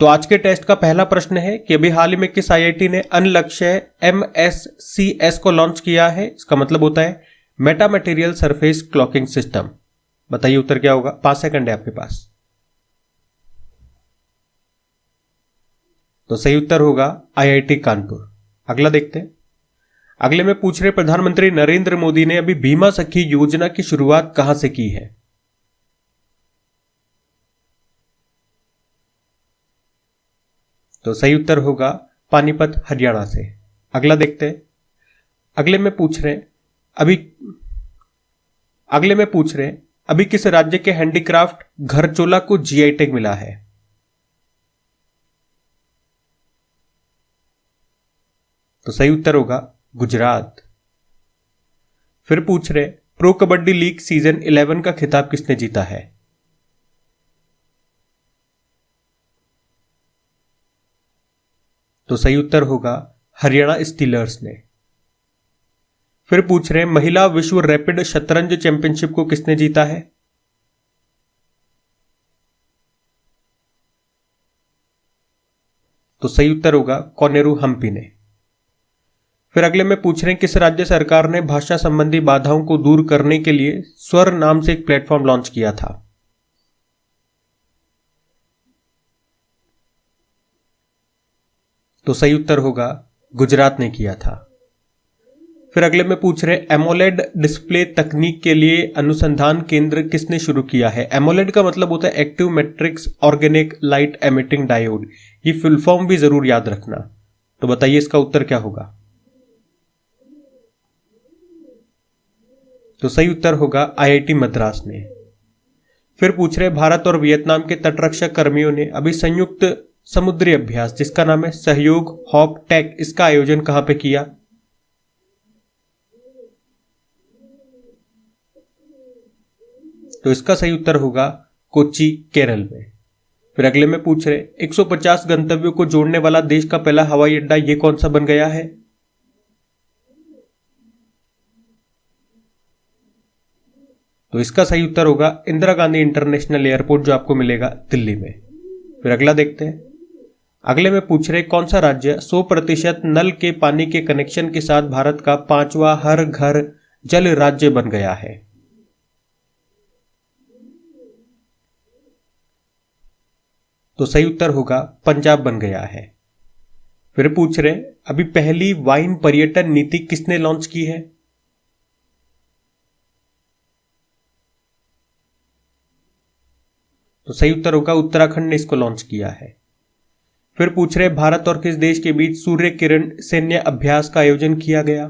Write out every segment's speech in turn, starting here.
तो आज के टेस्ट का पहला प्रश्न है कि अभी हाल ही में किस आईआईटी ने अनलक्ष्य MSCS को लॉन्च किया है। इसका मतलब होता है Meta material surface clocking system. बताइए उत्तर क्या होगा। 5 सेकंड है आपके पास। तो सही उत्तर होगा आईआईटी कानपुर। अगला देखते हैं। अगले में पूछ रहे प्रधानमंत्री नरेंद्र मोदी ने अभी बीमा सखी योजना की शुरुआत कहां से की है। तो सही उत्तर होगा पानीपत हरियाणा से। अगला देखते हैं। अगले में पूछ रहे अभी किस राज्य के हैंडीक्राफ्ट घरचोला को जीआई टैग मिला है। तो सही उत्तर होगा गुजरात। फिर पूछ रहे प्रो कबड्डी लीग सीजन 11 का खिताब किसने जीता है। तो सही उत्तर होगा हरियाणा स्टीलर्स ने। फिर पूछ रहे महिला विश्व रैपिड शतरंज चैंपियनशिप को किसने जीता है। तो सही उत्तर होगा कोनेरू हम्पी ने। फिर अगले में पूछ रहे हैं किस राज्य सरकार ने भाषा संबंधी बाधाओं को दूर करने के लिए स्वर नाम से एक प्लेटफॉर्म लॉन्च किया था। तो सही उत्तर होगा गुजरात ने किया था। फिर अगले में पूछ रहे एमोलेड डिस्प्ले तकनीक के लिए अनुसंधान केंद्र किसने शुरू किया है। एमोलेड का मतलब होता है active matrix organic light emitting diode. ये फुल फॉर्म भी जरूर याद रखना। तो बताइए इसका उत्तर क्या होगा। तो सही उत्तर होगा आईआईटी मद्रास ने। फिर पूछ रहे भारत और वियतनाम के तटरक्षक कर्मियों ने अभी संयुक्त समुद्री अभ्यास जिसका नाम है सहयोग हॉप टेक, इसका आयोजन कहां पे किया। तो इसका सही उत्तर होगा कोच्चि केरल में। फिर अगले में पूछ रहे 150 गंतव्यों को जोड़ने वाला देश का पहला हवाई अड्डा ये कौन सा बन गया है। तो इसका सही उत्तर होगा इंदिरा गांधी इंटरनेशनल एयरपोर्ट जो आपको मिलेगा दिल्ली में। फिर अगला देखते हैं। अगले में पूछ रहे कौन सा राज्य 100% नल के पानी के कनेक्शन के साथ भारत का 5वां हर घर जल राज्य बन गया है। तो सही उत्तर होगा पंजाब बन गया है। फिर पूछ रहे अभी पहली वाइन पर्यटन नीति किसने लॉन्च की है। तो सही उत्तर होगा उत्तराखंड ने इसको लॉन्च किया है। फिर पूछ रहे भारत और किस देश के बीच सूर्य किरण सैन्य अभ्यास का आयोजन किया गया।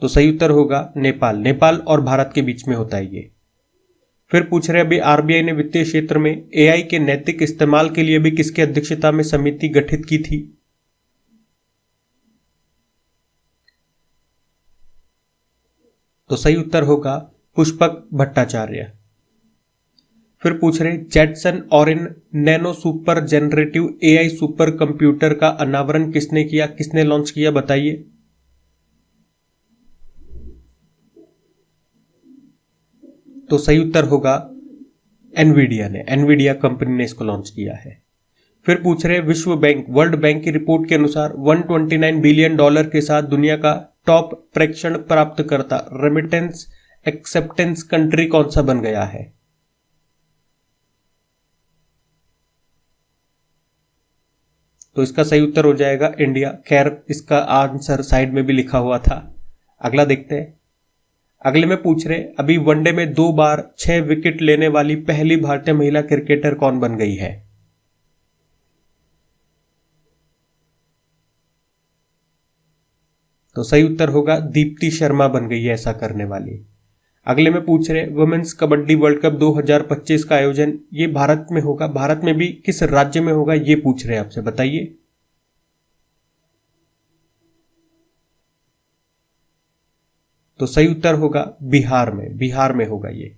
तो सही उत्तर होगा नेपाल। नेपाल और भारत के बीच में होता है ये। फिर पूछ रहे अभी आरबीआई ने वित्तीय क्षेत्र में एआई के नैतिक इस्तेमाल के लिए भी किसकी अध्यक्षता में समिति गठित की थी। तो सही उत्तर होगा पुष्पक भट्टाचार्य। फिर पूछ रहे Jetson Orin nano super generative AI super computer का अनावरण किसने किया, किसने लॉन्च किया, बताइए। तो सही उत्तर होगा एनवीडिया ने। एनवीडिया कंपनी ने इसको लॉन्च किया है। फिर पूछ रहे विश्व बैंक वर्ल्ड बैंक की रिपोर्ट के अनुसार $129 बिलियन के साथ दुनिया का टॉप प्रेक्षण प्राप्त करता रेमिटेंस एक्सेप्टेंस कंट्री कौन सा बन गया है। तो इसका सही उत्तर हो जाएगा इंडिया। खैर इसका आंसर साइड में भी लिखा हुआ था। अगला देखते हैं। अगले में पूछ रहे अभी वनडे में 2 बार 6 विकेट लेने वाली पहली भारतीय महिला क्रिकेटर कौन बन गई है। तो सही उत्तर होगा दीप्ति शर्मा बन गई है ऐसा करने वाली। अगले में पूछ रहे वुमेन्स कबड्डी वर्ल्ड कप 2025 का आयोजन ये भारत में होगा। भारत में भी किस राज्य में होगा ये पूछ रहे हैं आपसे, बताइए। तो सही उत्तर होगा बिहार में। बिहार में होगा ये।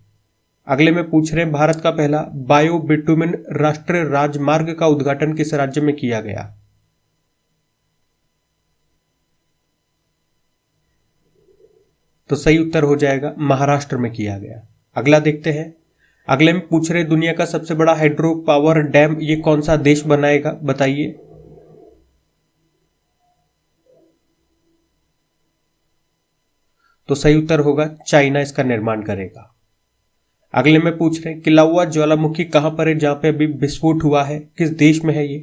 अगले में पूछ रहे भारत का पहला बायो बिटुमिन राष्ट्रीय राजमार्ग का उद्घाटन किस राज्य में किया गया। तो सही उत्तर हो जाएगा महाराष्ट्र में किया गया। अगला देखते हैं। अगले में पूछ रहे दुनिया का सबसे बड़ा हाइड्रो पावर डैम ये कौन सा देश बनाएगा, बताइए। तो सही उत्तर होगा चाइना इसका निर्माण करेगा। अगले में पूछ रहे किलाउआ ज्वालामुखी कहां पर है जहां पे अभी विस्फोट हुआ है, किस देश में है ये।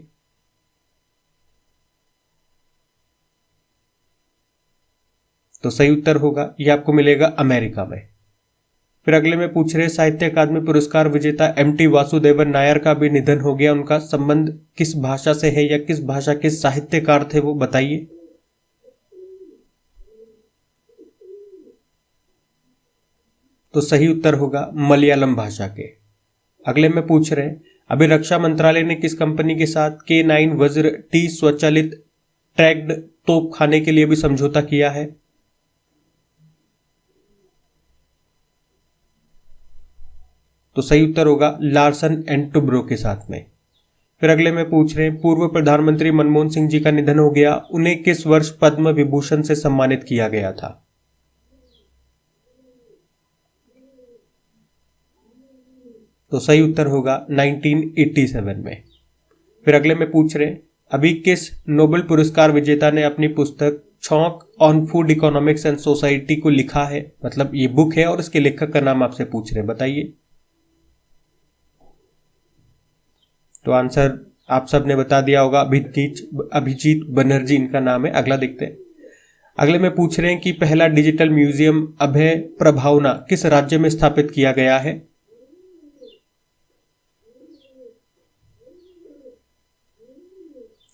तो सही उत्तर होगा ये आपको मिलेगा अमेरिका में। फिर अगले में पूछ रहे साहित्य अकादमी पुरस्कार विजेता एमटी वासुदेवन नायर का भी निधन हो गया, उनका संबंध किस भाषा से है या किस भाषा के साहित्यकार थे वो बताइए। तो सही उत्तर होगा मलयालम भाषा के। अगले में पूछ रहे अभी रक्षा मंत्रालय ने किस कंपनी के साथ K9 वज्र टी स्वचालित ट्रैक्ड तोप खाने के लिए भी समझौता किया है। तो सही उत्तर होगा लार्सन एंड टुब्रो के साथ में। फिर अगले में पूछ रहे पूर्व प्रधानमंत्री मनमोहन सिंह जी का निधन हो गया, उन्हें किस वर्ष पद्म विभूषण से सम्मानित किया गया था। तो सही उत्तर होगा 1987 में। फिर अगले में पूछ रहे अभी किस नोबेल पुरस्कार विजेता ने अपनी पुस्तक छौंक on food economics and society को लिखा है, मतलब ये बुक है और इसके लेखक का नाम आपसे पूछ रहे बताइए। तो आंसर आप सबने बता दिया होगा, अभिजीत बनर्जी इनका नाम है। अगला देखते हैं। अगले में पूछ रहे हैं कि पहला डिजिटल म्यूजियम अभय प्रभावना किस राज्य में स्थापित किया गया है।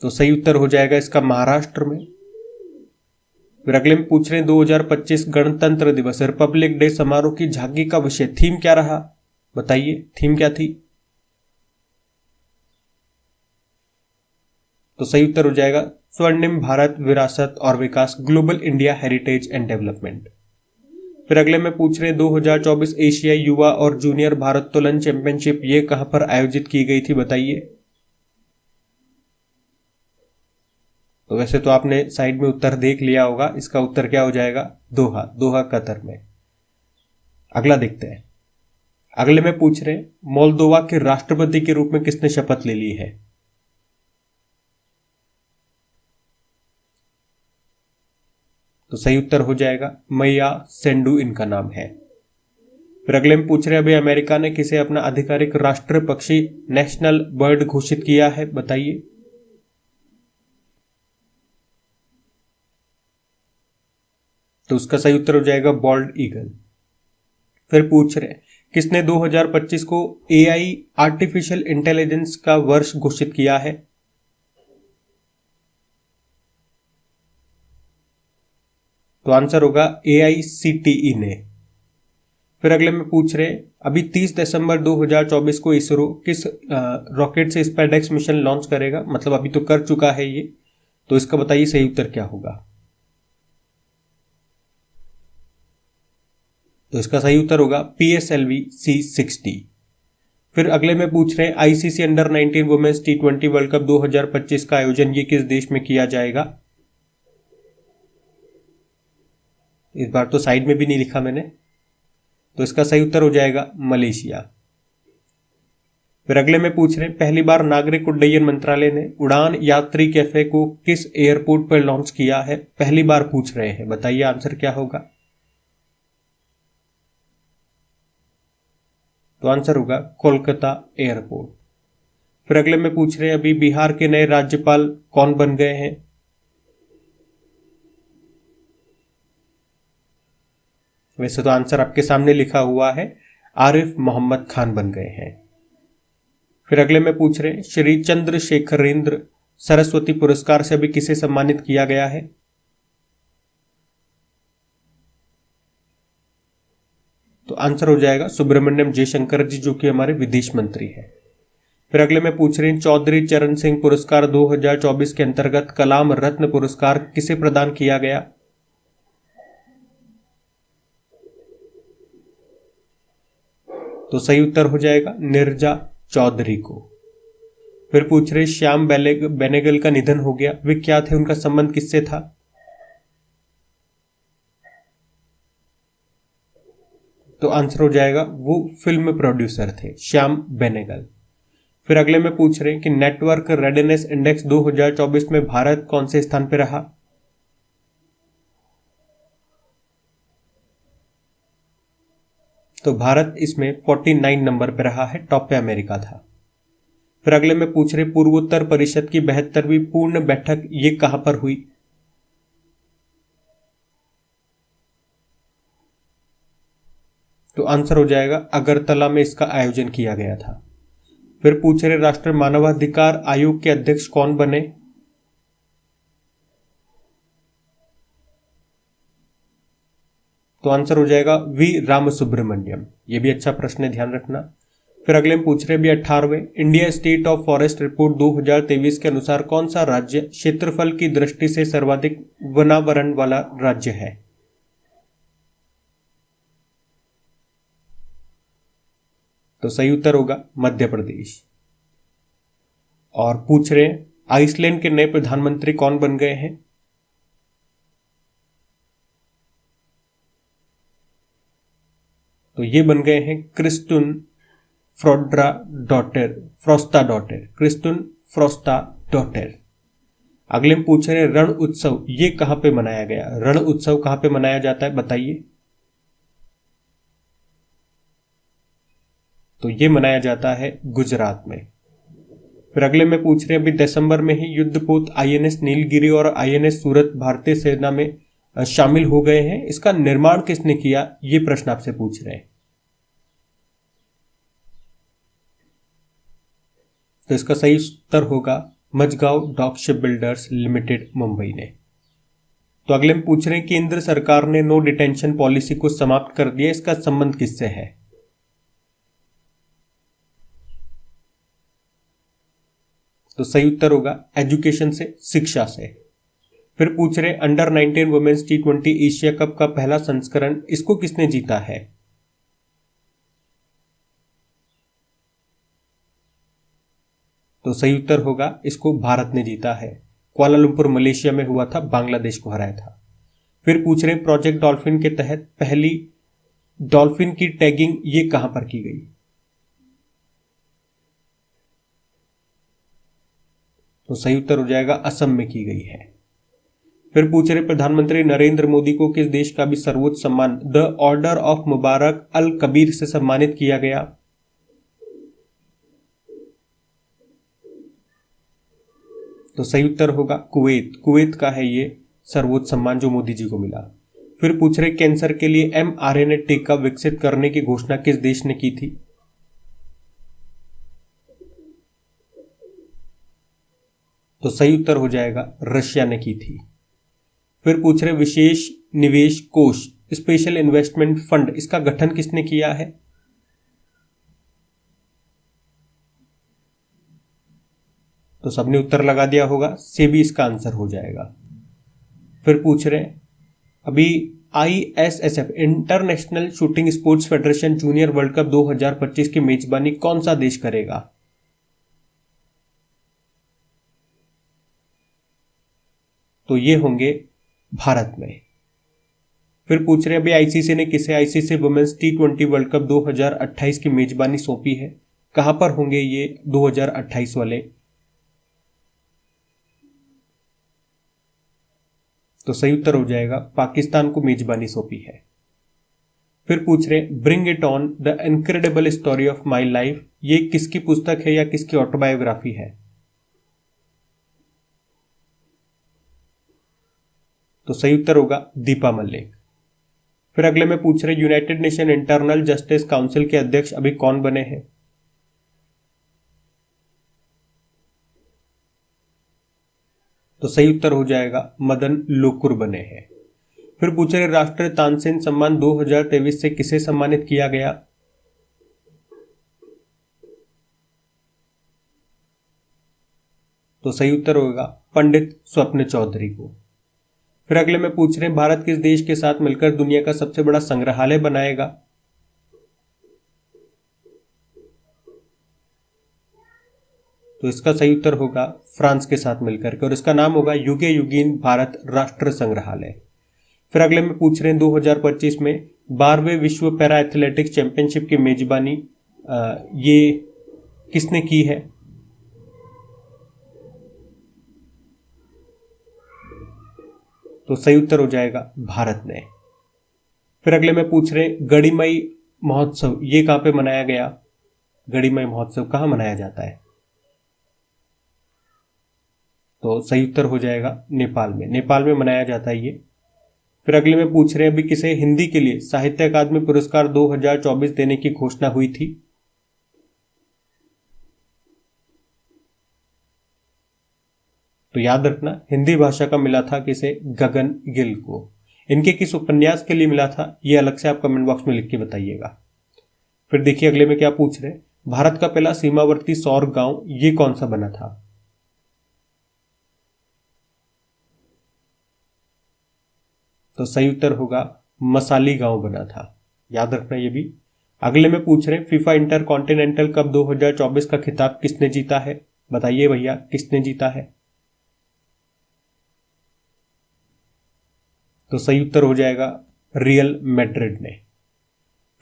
तो सही उत्तर हो जाएगा इसका महाराष्ट्र में। फिर अगले में पूछ रहे हैं 2025 गणतंत्र दिवस रिपब्लिक डे समारोह की झांकी का विषय थीम क्या रहा, बताइए थीम क्या थी। तो सही उत्तर हो जाएगा स्वर्णिम भारत विरासत और विकास, global India heritage and development. फिर अगले में पूछ रहे 2024 एशियाई युवा और जूनियर भारोत्तोलन चैंपियनशिप ये कहां पर आयोजित की गई थी, बताइए। तो वैसे तो आपने साइड में उत्तर देख लिया होगा, इसका उत्तर क्या हो जाएगा दोहा कतर में। अगला देखते हैं। अगले में पूछ रहे मोल्दोवा के राष्ट्रपति के रूप में किसने शपथ ले ली है। तो सही उत्तर हो जाएगा मैया सेंडू इनका नाम है। फिर अगले में पूछ रहे अभी अमेरिका ने किसे अपना आधिकारिक राष्ट्रीय पक्षी नेशनल बर्ड घोषित किया है, बताइए। तो उसका सही उत्तर हो जाएगा बॉल्ड ईगल। फिर पूछ रहे किसने 2025 को एआई आर्टिफिशियल इंटेलिजेंस का वर्ष घोषित किया है। तो आंसर होगा AICTE ने। फिर अगले में पूछ रहे अभी 30 दिसंबर 2024 को इसरो किस रॉकेट से स्पेसएक्स मिशन लॉन्च करेगा, मतलब अभी तो कर चुका है ये, तो इसका बताइए सही उत्तर क्या होगा। तो इसका सही उत्तर होगा PSLV C60। फिर अगले में पूछ रहे ICC under 19 women's T20 world cup 2025 का आयोजन ये किस देश में किया जाएगा। इस बार तो साइड में भी नहीं लिखा मैंने, तो इसका सही उत्तर हो जाएगा मलेशिया। फिर अगले में पूछ रहे पहली बार नागरिक उड्डयन मंत्रालय ने उड़ान यात्री कैफे को किस एयरपोर्ट पर लॉन्च किया है, पहली बार पूछ रहे हैं, बताइए आंसर क्या होगा। तो आंसर होगा कोलकाता एयरपोर्ट। फिर अगले में पूछ रहे अभी बिहार के नए राज्यपाल कौन बन गए हैं। वैसे तो आंसर आपके सामने लिखा हुआ है, आरिफ मोहम्मद खान बन गए हैं। फिर अगले में पूछ रहे श्री चंद्रशेखरेंद्र सरस्वती पुरस्कार से अभी किसे सम्मानित किया गया है। तो आंसर हो जाएगा सुब्रमण्यम जयशंकर जी, जो कि हमारे विदेश मंत्री हैं। फिर अगले में पूछ रहे चौधरी चरण सिंह पुरस्कार 2024 के अंतर्गत कलाम रत्न पुरस्कार किसे प्रदान किया गया। तो सही उत्तर हो जाएगा नीरजा चौधरी को। फिर पूछ रहे श्याम बेनेगल का निधन हो गया, वे क्या थे, उनका संबंध किससे था। तो आंसर हो जाएगा वो फिल्म प्रोड्यूसर थे, श्याम बेनेगल। फिर अगले में पूछ रहे हैं कि नेटवर्क रेडीनेस इंडेक्स 2024 में भारत कौन से स्थान पर रहा। तो भारत इसमें 49 नंबर पर रहा है, टॉप पे अमेरिका था। फिर अगले में पूछ रहे पूर्वोत्तर परिषद की 72वीं पूर्ण बैठक ये कहां पर हुई। तो आंसर हो जाएगा अगरतला में इसका आयोजन किया गया था। फिर पूछ रहे राष्ट्रीय मानवाधिकार आयोग के अध्यक्ष कौन बने। तो आंसर हो जाएगा वी राम सुब्रमण्यम। ये भी अच्छा प्रश्न है, ध्यान रखना। फिर अगले में पूछ रहे भी 18वें India state of forest report 2023 के अनुसार कौन सा राज्य क्षेत्रफल की दृष्टि से सर्वाधिक वनावरण वाला राज्य है। तो सही उत्तर होगा मध्य प्रदेश। और पूछ रहे आइसलैंड के नए प्रधानमंत्री कौन बन गए हैं। तो ये बन गए हैं क्रिस्टुन फ्रोस्टा डॉटर। अगले में पूछ रहे रण उत्सव ये कहां पे मनाया गया। रण उत्सव कहां पे मनाया जाता है बताइए। तो ये मनाया जाता है गुजरात में। फिर अगले में पूछ रहे अभी दिसंबर में ही युद्धपोत आईएनएस नीलगिरी और आईएनएस सूरत भारतीय सेना में शामिल हो गए हैं। इसका निर्माण किसने किया, ये प्रश्न आपसे पूछ रहे हैं। तो इसका सही उत्तर होगा Mazagon dock ship builders limited Mumbai ने। तो अगले में पूछ रहे हैं केंद्र सरकार ने नो डिटेंशन पॉलिसी को समाप्त कर दिया, इसका संबंध किससे है। तो सही उत्तर होगा एजुकेशन से, शिक्षा से। फिर पूछ रहे under 19 women's T20 Asia cup का पहला संस्करण इसको किसने जीता है। तो सही उत्तर होगा इसको भारत ने जीता है। कुआलालंपुर मलेशिया में हुआ था, बांग्लादेश को हराया था। फिर पूछ रहे प्रोजेक्ट डॉल्फिन के तहत पहली डॉल्फिन की टैगिंग ये कहां पर की गई। तो सही उत्तर हो जाएगा असम में की गई है। फिर पूछ रहे प्रधानमंत्री नरेंद्र मोदी को किस देश का भी सर्वोच्च सम्मान द ऑर्डर ऑफ मुबारक अल कबीर से सम्मानित किया गया। तो सही उत्तर होगा कुवैत का है ये सर्वोच्च सम्मान जो मोदी जी को मिला। फिर पूछ रहे कैंसर के लिए mRNA टीका विकसित करने की घोषणा किस देश ने की थी। तो सही उत्तर हो जाएगा रशिया ने की थी। फिर पूछ रहे विशेष निवेश कोष स्पेशल इन्वेस्टमेंट फंड इसका गठन किसने किया है। तो सबने उत्तर लगा दिया होगा, सेबी इसका आंसर हो जाएगा। फिर पूछ रहे अभी ISSF international shooting sports federation junior world cup 2025 की मेजबानी कौन सा देश करेगा। तो ये होंगे भारत में। फिर पूछ रहे अभी आईसीसी ने किसे ICC women's T20 world cup 2028 की मेजबानी सौंपी है, कहां पर होंगे ये 2028 वाले। तो सही उत्तर हो जाएगा पाकिस्तान को मेजबानी सौंपी है। फिर पूछ रहे bring it on the incredible story of my life ये किसकी पुस्तक है या किसकी ऑटोबायोग्राफी है। तो सही उत्तर होगा दीपा मलिक। फिर अगले में पूछ रहे United nation internal justice council के अध्यक्ष अभी कौन बने हैं। तो सही उत्तर हो जाएगा मदन लोकुर बने हैं। फिर पूछ रहे राष्ट्रीय तानसेन सम्मान 2023 से किसे सम्मानित किया गया। तो सही उत्तर होगा पंडित स्वप्न चौधरी को। फिर अगले में पूछ रहे हैं भारत किस देश के साथ मिलकर दुनिया का सबसे बड़ा संग्रहालय बनाएगा। तो इसका सही उत्तर होगा फ्रांस के साथ मिलकर के, और इसका नाम होगा युगे युगीन भारत राष्ट्र संग्रहालय। फिर अगले में पूछ रहे हैं 2025 में 12वें विश्व पैरा एथलेटिक्स चैंपियनशिप की मेजबानी ये किसने की है? तो सही उत्तर हो जाएगा भारत ने। फिर अगले में पूछ रहे गढ़ीमई महोत्सव ये कहां पे मनाया गया? गढ़ीमई महोत्सव कहां मनाया जाता है? तो सही उत्तर हो जाएगा नेपाल में। नेपाल में मनाया जाता है ये। फिर अगले में पूछ रहे हैं अभी किसे हिंदी के लिए साहित्य अकादमी पुरस्कार 2024 देने की घोषणा हुई थी? तो याद रखना हिंदी भाषा का मिला था किसे? गगन गिल को। इनके किस उपन्यास के लिए मिला था ये अलग से आप कमेंट बॉक्स में लिख के बताइएगा। फिर देखिए अगले में क्या पूछ रहे हैं, भारत का पहला सीमावर्ती सौर गांव ये कौन सा बना था? तो सही उत्तर होगा मसाली गांव बना था, याद रखना ये भी। अगले में पूछ रहे हैं फीफा इंटर कॉन्टिनेंटल कप 2024 का खिताब किसने जीता है? बताइए भैया किसने जीता है? तो सही उत्तर हो जाएगा रियल मैड्रिड ने।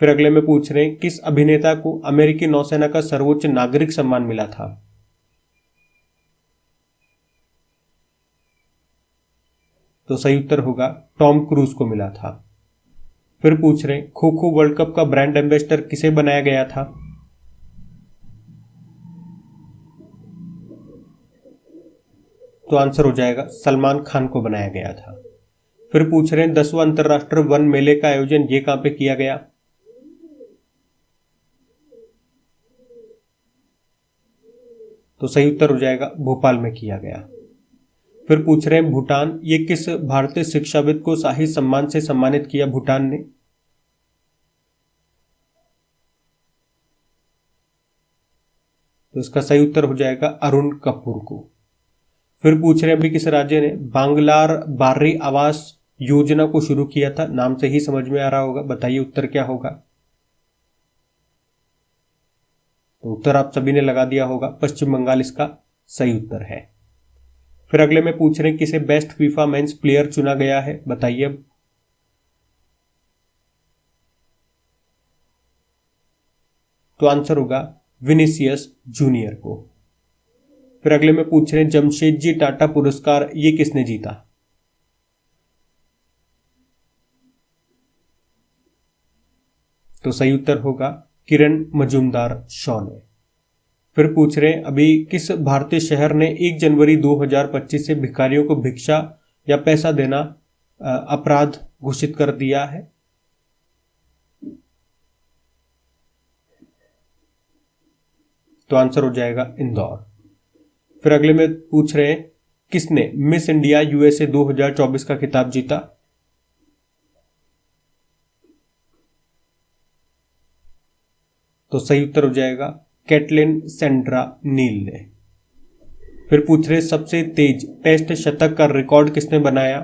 फिर अगले में पूछ रहे हैं किस अभिनेता को अमेरिकी नौसेना का सर्वोच्च नागरिक सम्मान मिला था? तो सही उत्तर होगा टॉम क्रूज को मिला था। फिर पूछ रहे हैं खो खो वर्ल्ड कप का ब्रांड एम्बेसडर किसे बनाया गया था? तो आंसर हो जाएगा सलमान खान को बनाया गया था। फिर पूछ रहे हैं 10वां अंतरराष्ट्रीय वन मेले का आयोजन ये कहां पे किया गया? तो सही उत्तर हो जाएगा भोपाल में किया गया। फिर पूछ रहे हैं भूटान ये किस भारतीय शिक्षाविद को शाही सम्मान से सम्मानित किया भूटान ने? तो इसका सही उत्तर हो जाएगा अरुण कपूर को। फिर पूछ रहे हैं अभी किस राज्य ने बांग्लार बार्री आवास योजना को शुरू किया था? नाम से ही समझ में आ रहा होगा, बताइए उत्तर क्या होगा? तो उत्तर आप सभी ने लगा दिया होगा, पश्चिम बंगाल इसका सही उत्तर है। फिर अगले में पूछ रहे हैं किसे बेस्ट फीफा मेंस प्लेयर चुना गया है? बताइए अब। तो आंसर होगा विनीसियस जूनियर को। फिर अगले में पूछ रहे हैं जमशेदजी टाटा पुरस्कार ये किसने जीता? तो सही उत्तर होगा किरण मजूमदार शॉ ने। फिर पूछ रहे हैं अभी किस भारतीय शहर ने 1 जनवरी 2025 से भिखारियों को भिक्षा या पैसा देना अपराध घोषित कर दिया है? तो आंसर हो जाएगा इंदौर। फिर अगले में पूछ रहे हैं किसने मिस इंडिया यूएसए 2024 का खिताब जीता? तो सही उत्तर हो जाएगा कैटलिन सेंड्रा नील ने। फिर पूछ रहे सबसे तेज टेस्ट शतक का रिकॉर्ड किसने बनाया?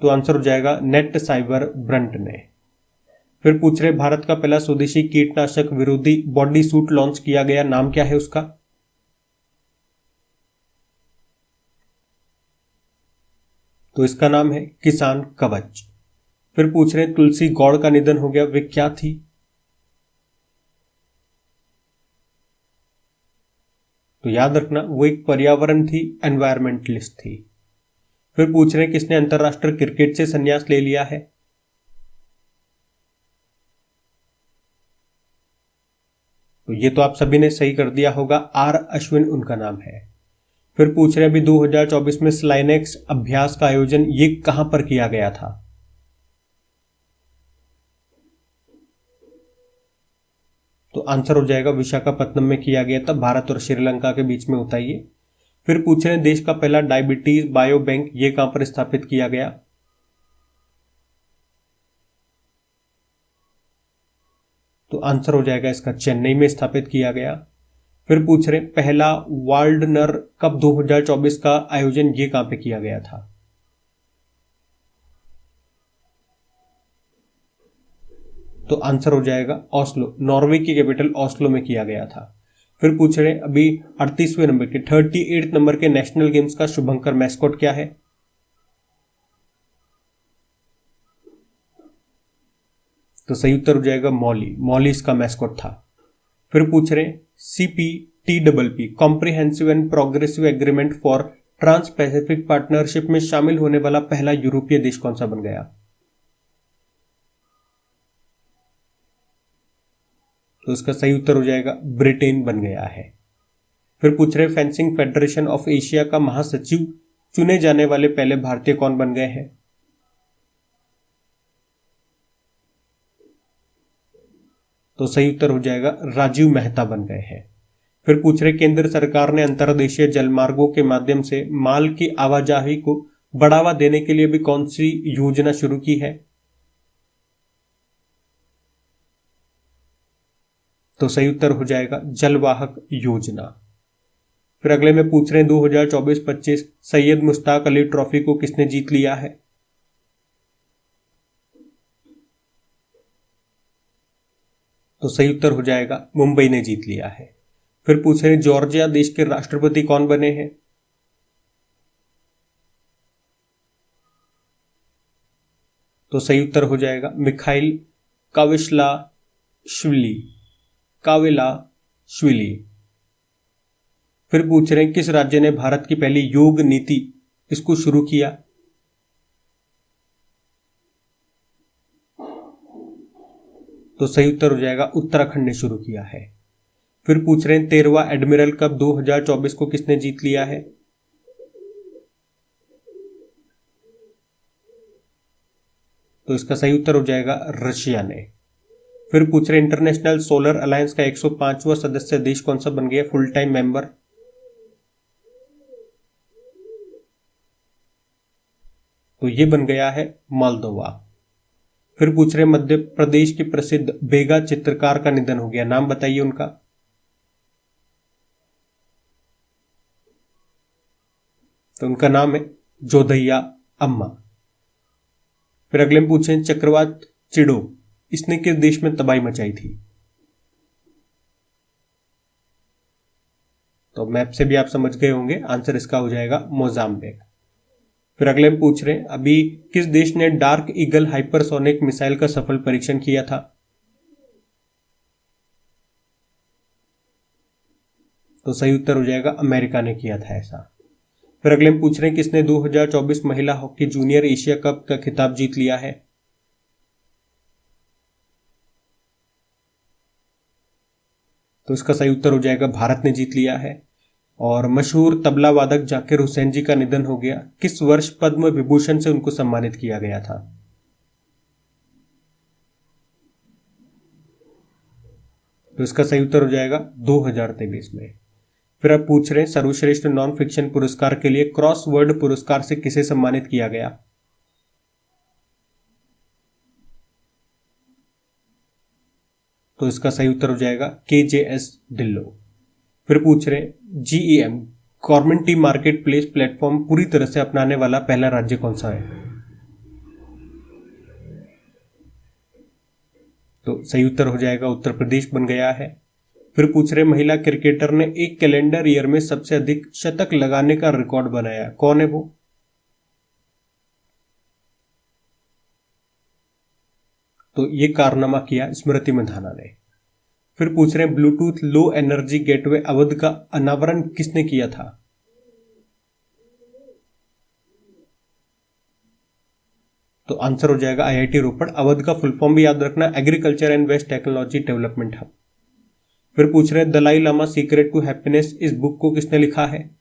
तो आंसर हो जाएगा नेट साइबर ब्रंट ने। फिर पूछ रहे भारत का पहला स्वदेशी कीटनाशक विरोधी बॉडी सूट लॉन्च किया गया, नाम क्या है उसका? तो इसका नाम है किसान कवच। फिर पूछ रहे तुलसी गौड़ का निधन हो गया, वे क्या थी? तो याद रखना वो एक पर्यावरण थी, एनवायरमेंटलिस्ट थी। फिर पूछ रहे किसने अंतरराष्ट्रीय क्रिकेट से संन्यास ले लिया है? तो ये तो आप सभी ने सही कर दिया होगा, आर अश्विन उनका नाम है। फिर पूछ रहे अभी 2024 में स्लाइनेक्स अभ्यास का आयोजन ये कहां पर किया गया था? तो आंसर हो जाएगा विशाखापत्तनम में किया गया था, भारत और श्रीलंका के बीच में होता है ये। फिर पूछ रहे हैं देश का पहला डायबिटीज बायो बैंक ये कहां पर स्थापित किया गया? तो आंसर हो जाएगा इसका चेन्नई में स्थापित किया गया। फिर पूछ रहे पहला वाल्डनर कप 2024 का आयोजन ये कहां पे किया गया था? तो आंसर हो जाएगा ऑस्लो, नॉर्वे की कैपिटल ऑस्लो में किया गया था। फिर पूछ रहे अभी 38वें नंबर के 38 नंबर के नेशनल गेम्स का शुभंकर मैस्कॉट क्या है? तो सही उत्तर हो जाएगा मॉली, मॉली इसका मैस्कॉट था। फिर पूछ रहे हैं CPTPP comprehensive and progressive agreement for trans Pacific partnership में शामिल होने वाला पहला यूरोपीय देश कौन सा बन गया? तो इसका सही उत्तर हो जाएगा ब्रिटेन बन गया है। फिर पूछ रहे फेंसिंग फेडरेशन ऑफ एशिया का महासचिव चुने जाने वाले पहले भारतीय कौन बन गए हैं? तो सही उत्तर हो जाएगा राजीव मेहता बन गए हैं। फिर पूछ रहे केंद्र सरकार ने अंतर्देशीय जलमार्गों के माध्यम से माल की आवाजाही को बढ़ावा देने के लिए भी कौन सी योजना शुरू की है? तो सही उत्तर हो जाएगा जलवाहक योजना। फिर अगले में पूछ रहे हैं 2024-25 सैयद मुश्ताक अली ट्रॉफी को किसने जीत लिया है? तो सही उत्तर हो जाएगा मुंबई ने जीत लिया है। फिर पूछ रहे हैं जॉर्जिया देश के राष्ट्रपति कौन बने हैं? तो सही उत्तर हो जाएगा मिखाइल काविलाश्विली, काविलाश्विली। फिर पूछ रहे हैं किस राज्य ने भारत की पहली योग नीति इसको शुरू किया? तो सही उत्तर हो जाएगा उत्तराखंड ने शुरू किया है। फिर पूछ रहे हैं 13वां एडमिरल कप 2024 को किसने जीत लिया है? तो इसका सही उत्तर हो जाएगा रशिया ने। फिर पूछ रहे इंटरनेशनल सोलर अलायंस का 105वां सदस्य देश कौन सा बन गया फुल टाइम मेंबर? तो ये बन गया है मोल्दोवा। फिर पूछ रहे मध्य प्रदेश के प्रसिद्ध बेगा चित्रकार का निधन हो गया, नाम बताइए उनका। तो उनका नाम है जोधैया अम्मा। फिर अगले में पूछे चक्रवात चिड़ो इसने किस देश में तबाही मचाई थी? तो मैप से भी आप समझ गए होंगे, आंसर इसका हो जाएगा मोजाम्बिक। फिर अगले में पूछ रहे हैं अभी किस देश ने डार्क ईगल हाइपरसोनिक मिसाइल का सफल परीक्षण किया था? तो सही उत्तर हो जाएगा अमेरिका ने किया था ऐसा। फिर अगले में पूछ रहे हैं किसने 2024 महिला हॉकी जूनियर एशिया कप का खिताब जीत लिया है? तो इसका सही उत्तर हो जाएगा भारत ने जीत लिया है। और मशहूर तबला वादक जाकिर हुसैन जी का निधन हो गया, किस वर्ष पद्म विभूषण से उनको सम्मानित किया गया था? तो इसका सही उत्तर हो जाएगा 2023 में। फिर आप पूछ रहे हैं सर्वश्रेष्ठ नॉन फिक्शन पुरस्कार के लिए क्रॉसवर्ड पुरस्कार से किसे सम्मानित किया गया? तो इसका सही उत्तर हो जाएगा KJS ढिल्लो। फिर पूछ रहे GEM government e market place platform पूरी तरह से अपनाने वाला पहला राज्य कौन सा है? तो सही उत्तर हो जाएगा उत्तर प्रदेश बन गया है। फिर पूछ रहे महिला क्रिकेटर ने एक कैलेंडर ईयर में सबसे अधिक शतक लगाने का रिकॉर्ड बनाया, कौन है वो? तो ये कारनामा किया स्मृति मंधाना ने। फिर पूछ रहे हैं Bluetooth low energy gateway Awadh का अनावरण किसने किया था? तो आंसर हो जाएगा IIT रोपड़। अवध का फुल फॉर्म भी याद रखना, agriculture and waste technology development hub. फिर पूछ रहे हैं Dalai Lama secret to happiness इस बुक को किसने लिखा है?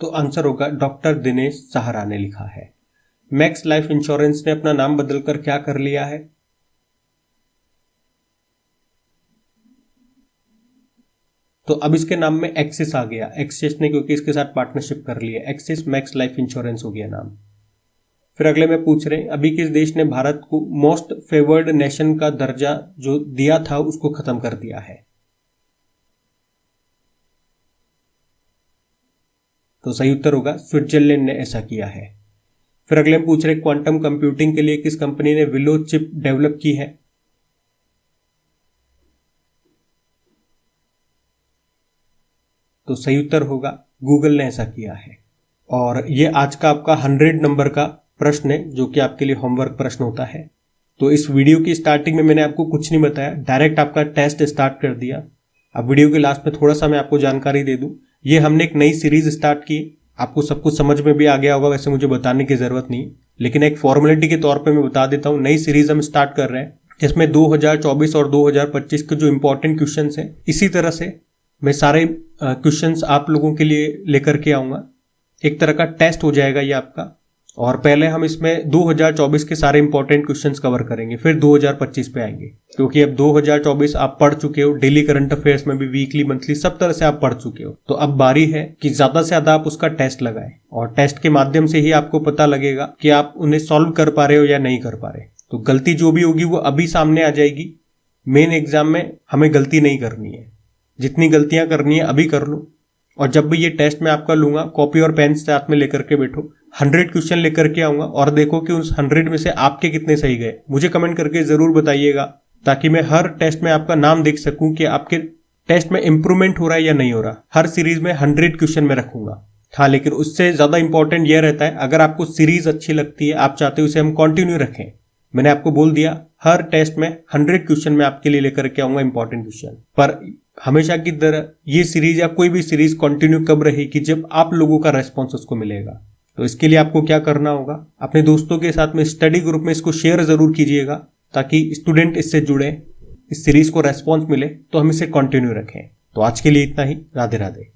तो आंसर होगा डॉक्टर दिनेश सहारा ने लिखा है। मैक्स लाइफ इंश्योरेंस ने अपना नाम बदलकर क्या कर लिया है? तो अब इसके नाम में एक्सिस आ गया, एक्सिस ने क्योंकि इसके साथ पार्टनरशिप कर लिया, एक्सिस मैक्स लाइफ इंश्योरेंस हो गया नाम। फिर अगले में पूछ रहे हैं अभी किस देश ने भारत को मोस्ट फेवर्ड नेशन का दर्जा जो दिया था उसको खत्म कर दिया है? तो सही उत्तर होगा स्विट्जरलैंड ने ऐसा किया है। फिर अगले में पूछ रहे क्वांटम कंप्यूटिंग के लिए किस कंपनी ने विलो चिप डेवलप की है? तो सही उत्तर होगा गूगल ने ऐसा किया है। और ये आज का आपका 100 नंबर का प्रश्न है जो कि आपके लिए होमवर्क प्रश्न होता है। तो इस वीडियो की स्टार्टिंग में मैंने आपको कुछ नहीं बताया, डायरेक्ट आपका टेस्ट स्टार्ट कर दिया। अब वीडियो के लास्ट में थोड़ा सा मैं आपको जानकारी दे दूं, ये हमने एक नई सीरीज स्टार्ट की। आपको सब कुछ समझ में भी आ गया होगा, वैसे मुझे बताने की जरूरत नहीं, लेकिन एक फॉर्मेलिटी के तौर पे मैं बता देता हूँ। नई सीरीज हम स्टार्ट कर रहे हैं जिसमें 2024 और 2025 के जो इंपॉर्टेंट क्वेश्चंस हैं, इसी तरह से मैं सारे क्वेश्चंस आप लोगों के लिए लेकर के आऊंगा। एक तरह का टेस्ट हो जाएगा ये आपका। और पहले हम इसमें 2024 के सारे इंपॉर्टेंट क्वेश्चंस कवर करेंगे, फिर 2025 पे आएंगे, क्योंकि अब 2024 आप पढ़ चुके हो, डेली करंट अफेयर्स में भी, वीकली मंथली सब तरह से आप पढ़ चुके हो। तो अब बारी है कि ज्यादा से ज्यादा आप उसका टेस्ट लगाएं, और टेस्ट के माध्यम से ही आपको पता लगेगा कि आप उन्हें सॉल्व कर पा रहे हो या नहीं कर पा रहे। तो गलती जो भी होगी वो अभी सामने आ जाएगी। मेन एग्जाम में हमें गलती नहीं करनी है, जितनी गलतियां करनी है अभी कर लो। और जब भी ये टेस्ट मैं आपका लूंगा, कॉपी और पेन साथ में लेकर के बैठो। 100 क्वेश्चन लेकर के आऊंगा और देखो कि उस 100 में से आपके कितने सही गए। मुझे कमेंट करके जरूर बताइएगा, ताकि मैं हर टेस्ट में आपका नाम देख सकूं कि आपके टेस्ट में इंप्रूवमेंट हो रहा है या नहीं हो रहा। हर सीरीज में 100 क्वेश्चन में रखूंगा। हाँ, लेकिन उससे ज्यादा इंपॉर्टेंट यह रहता है, अगर आपको सीरीज अच्छी लगती है, आप चाहते हो उसे हम कंटिन्यू रखें, मैंने आपको बोल दिया हर टेस्ट में 100 क्वेश्चन में आपके लिए लेकर के आऊंगा इंपॉर्टेंट क्वेश्चन। पर हमेशा की तरह ये सीरीज या कोई भी सीरीज कंटिन्यू कब रहेगी, जब आप लोगों का रेस्पॉन्स उसको मिलेगा। तो इसके लिए आपको क्या करना होगा, अपने दोस्तों के साथ में स्टडी ग्रुप में इसको शेयर जरूर कीजिएगा, ताकि स्टूडेंट इससे जुड़े, इस सीरीज को रेस्पॉन्स मिले, तो हम इसे कंटिन्यू रखें। तो आज के लिए इतना ही। राधे राधे।